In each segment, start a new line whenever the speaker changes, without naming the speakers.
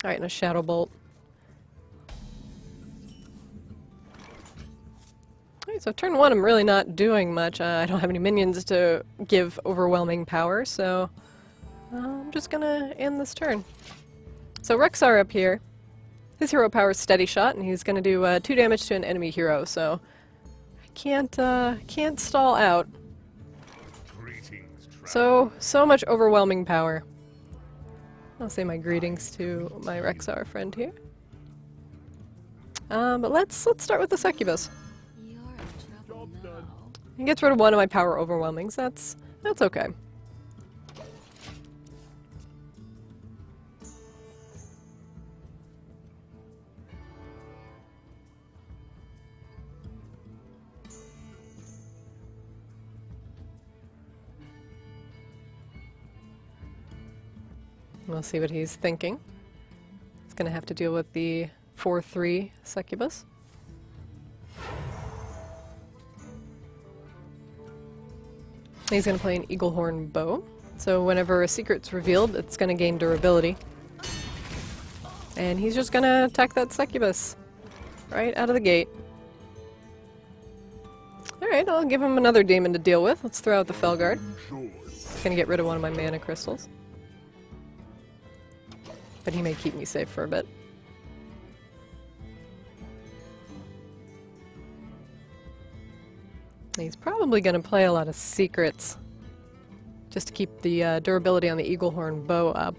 Alright, and a Shadow Bolt. Alright, so turn 1 I'm really not doing much. I don't have any minions to give overwhelming power, so I'm just gonna end this turn. So Rexar up here, his hero power is Steady Shot, and he's gonna do 2 damage to an enemy hero, so I can't stall out. So much overwhelming power. I'll say my greetings to my Rexar friend here. But let's start with the Succubus. He gets rid of one of my power overwhelmings. That's okay. We'll see what he's thinking. He's gonna have to deal with the 4/3 Succubus. He's gonna play an Eaglehorn Bow. So whenever a secret's revealed, it's gonna gain durability. And he's just gonna attack that Succubus right out of the gate. Alright, I'll give him another demon to deal with. Let's throw out the Felguard. He's gonna get rid of one of my mana crystals. But he may keep me safe for a bit. He's probably going to play a lot of secrets just to keep the durability on the Eaglehorn Bow up.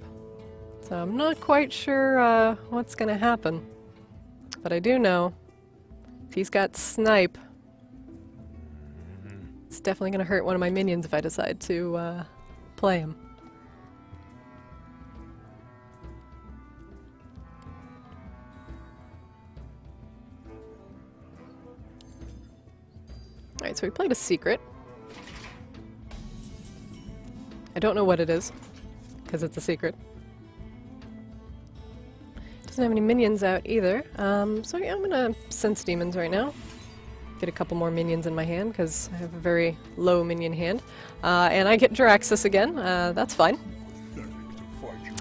So I'm not quite sure what's going to happen. But I do know if he's got Snipe, it's definitely going to hurt one of my minions if I decide to play him. Alright, so we played a secret. I don't know what it is, because it's a secret. Doesn't have any minions out either. So yeah, I'm gonna sense demons right now. Get a couple more minions in my hand, because I have a very low minion hand. And I get Jaraxxus again. That's fine.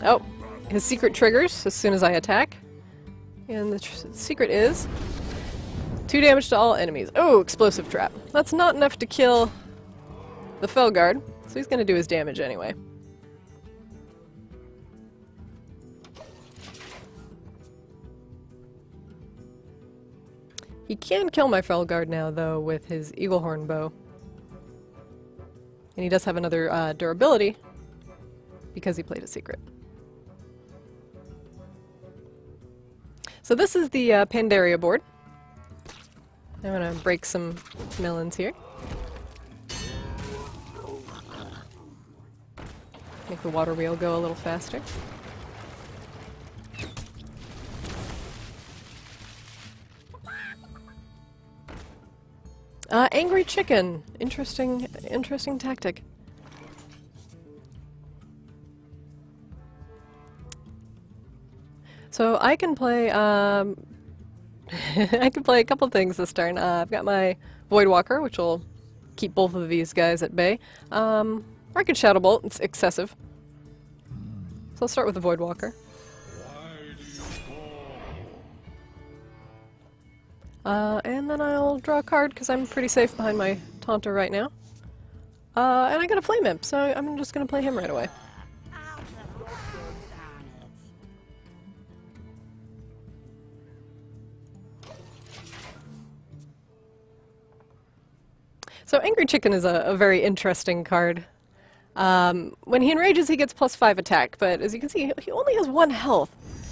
Oh, his secret triggers as soon as I attack. And the secret is 2 damage to all enemies. Oh, explosive trap. That's not enough to kill the Felguard, so he's gonna do his damage anyway. He can kill my Felguard now, though, with his Eaglehorn Bow. And he does have another durability, because he played a secret. So this is the Pandaria board. I'm gonna break some melons here. Make the water wheel go a little faster. Angry Chicken. Interesting tactic. So I can play, I can play a couple things this turn. I've got my Voidwalker, which will keep both of these guys at bay. Or I could Shadow Bolt, it's excessive. So I'll start with the Voidwalker. And then I'll draw a card, because I'm pretty safe behind my Taunter right now. And I got a Flame Imp, so I'm just going to play him right away. So Angry Chicken is a very interesting card. When he enrages, he gets +5 attack, but as you can see, he only has 1 health.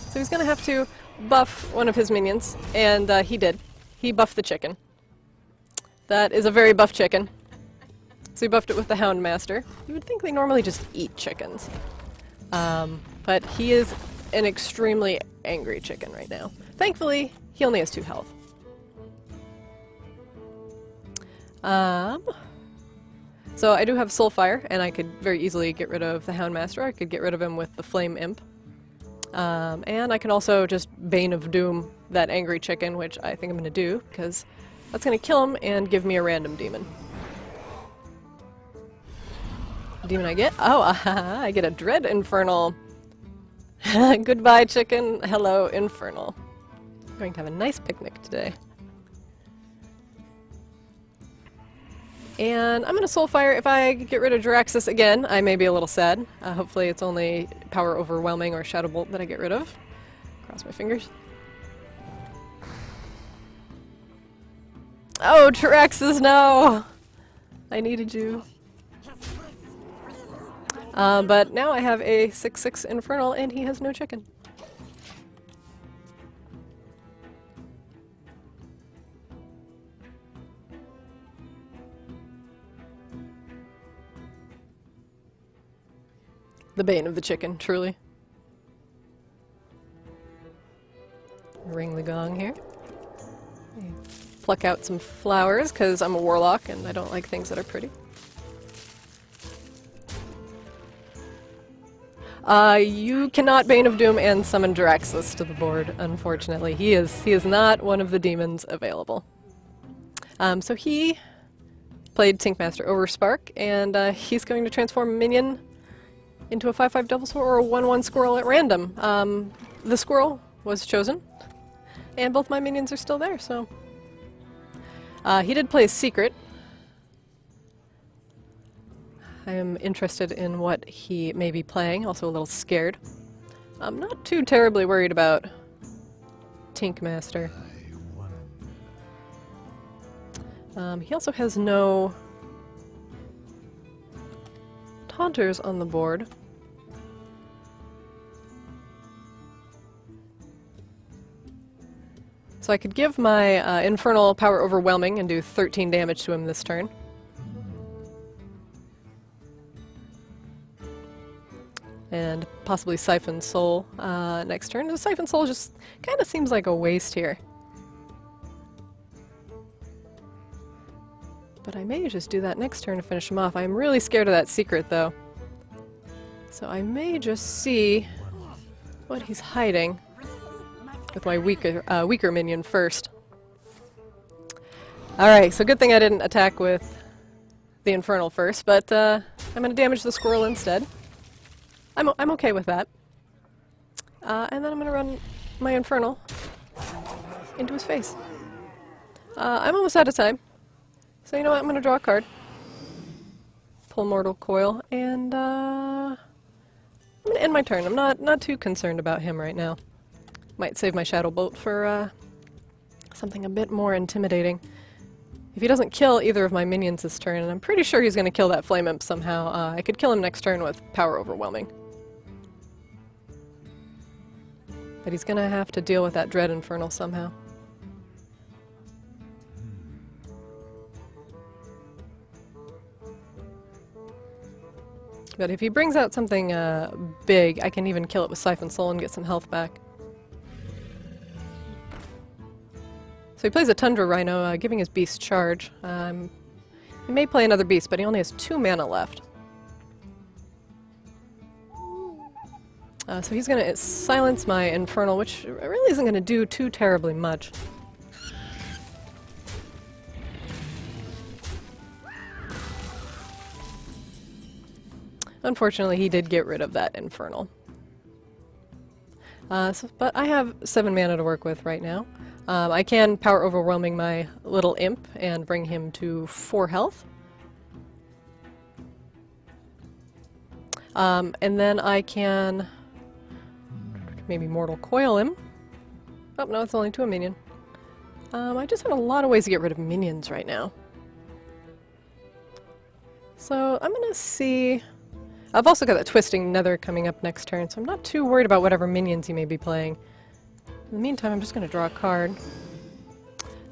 So he's going to have to buff one of his minions, and he did. He buffed the chicken. That is a very buff chicken. So he buffed it with the Houndmaster. You would think they normally just eat chickens. But he is an extremely angry chicken right now. Thankfully, he only has 2 health. So I do have Soulfire, and I could very easily get rid of the Houndmaster. I could get rid of him with the Flame Imp. And I can also just Bane of Doom that angry chicken, which I think I'm going to do, because that's going to kill him and give me a random demon. The demon I get? Oh, I get a Dread Infernal. Goodbye, chicken. Hello, Infernal. I'm going to have a nice picnic today. And I'm going to Soulfire. If I get rid of Jiraxxus again, I may be a little sad. Hopefully it's only Power Overwhelming or Shadow Bolt that I get rid of. Cross my fingers. Oh, Jiraxxus, no! I needed you. But now I have a 6/6 Infernal and he has no chicken. The bane of the chicken, truly. Ring the gong here. Pluck out some flowers, because I'm a warlock and I don't like things that are pretty. You cannot Bane of Doom and summon Jiraxxus to the board, unfortunately. He is not one of the demons available. So he played Tinkmaster Overspark, and he's going to transform a minion into a 5/5 Devilsaur or a 1/1 Squirrel at random. The Squirrel was chosen, and both my minions are still there, so... he did play a Secret. I am interested in what he may be playing, also a little scared. I'm not too terribly worried about Tinkmaster. He also has no Taunters on the board. So I could give my Infernal Power Overwhelming and do 13 damage to him this turn. And possibly Siphon Soul next turn. The Siphon Soul just kind of seems like a waste here. But I may just do that next turn to finish him off. I'm really scared of that Secret, though. So I may just see what he's hiding with my weaker minion first. Alright, so good thing I didn't attack with the Infernal first, but I'm going to damage the Squirrel instead. I'm okay with that. And then I'm going to run my Infernal into his face. I'm almost out of time. So you know what, I'm going to draw a card. Pull Mortal Coil, and I'm going to end my turn. I'm not too concerned about him right now. Might save my Shadow Bolt for something a bit more intimidating. If he doesn't kill either of my minions this turn, and I'm pretty sure he's going to kill that Flame Imp somehow, I could kill him next turn with Power Overwhelming. But he's going to have to deal with that Dread Infernal somehow. But if he brings out something big, I can even kill it with Siphon Soul and get some health back. So he plays a Tundra Rhino, giving his beast charge. He may play another beast, but he only has 2 mana left. So he's going to silence my Infernal, which really isn't going to do too terribly much. Unfortunately, he did get rid of that Infernal. But I have 7 mana to work with right now. I can Power Overwhelming my little imp and bring him to 4 health. And then I can maybe Mortal Coil him. Oh, no, it's only to a minion. I just have a lot of ways to get rid of minions right now. So I'm gonna see... I've also got that Twisting Nether coming up next turn, so I'm not too worried about whatever minions he may be playing. In the meantime, I'm just going to draw a card.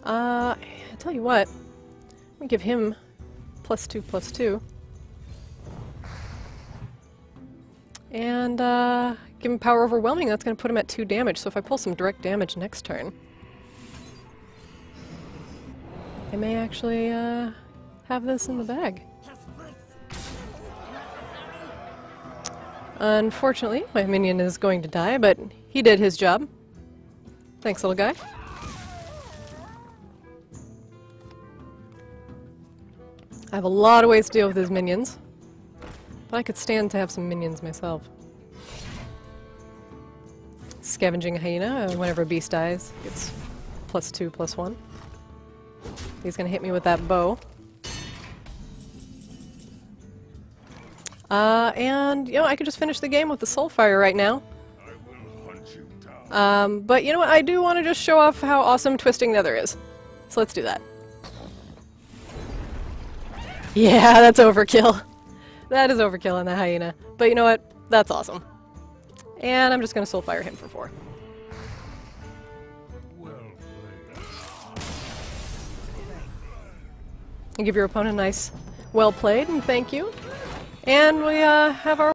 I tell you what, let me give him +2/+2. And give him Power Overwhelming, that's going to put him at 2 damage, so if I pull some direct damage next turn, I may actually have this in the bag. Unfortunately, my minion is going to die, but he did his job. Thanks, little guy. I have a lot of ways to deal with his minions, but I could stand to have some minions myself. Scavenging Hyena, whenever a beast dies, gets +2/+1. He's gonna hit me with that bow. And, you know, I could just finish the game with the Soulfire right now. But you know what, I do want to just show off how awesome Twisting Nether is. So let's do that. Yeah, that's overkill. That is overkill on the Hyena. But you know what, that's awesome. And I'm just gonna Soulfire him for 4. And give your opponent a nice well played and thank you. And we have our